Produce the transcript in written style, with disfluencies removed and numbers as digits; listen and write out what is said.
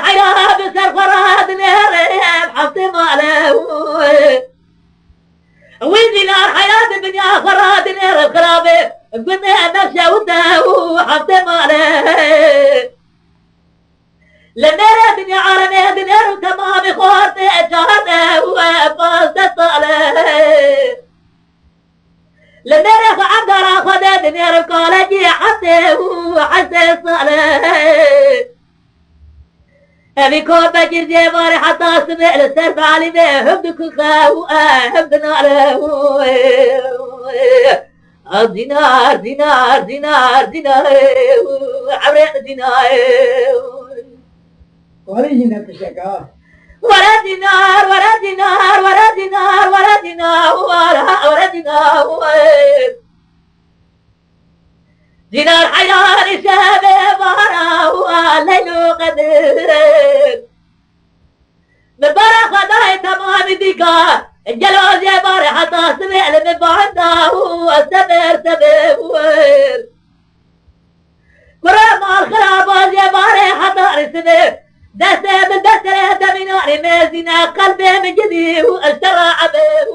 الحياة بسر فراد نهرب حفظ ماله ودينار حياة الدنيا فراد نهرب خرابه قلنا نفسه وده حفظ ماله لنرى دنيا عالمية دنيا وتمام خورته شهده وفاز طاله لنرى فعندنا خده دنيا وقالجي حتى وحسن صاله أبي كون بجر جيباري حتى سمع للسرب علي به هبدك خاو هبدنا له دينار دينار دينار دينار عبرين دينار ورينا تشكا ولا دينار ولا دينار ولا دينار ولا دينار ولا دينار دينار حيران شابه بارا الليل قدر مبارا خداي تمام ديكا الجلوز يا باري حتى سمع لمن بعده والسبر سبر كرام الخراب يا باري حتى رسمه دسته بالدسته تمنعني مازنا قلبي من جديد واشترى عبه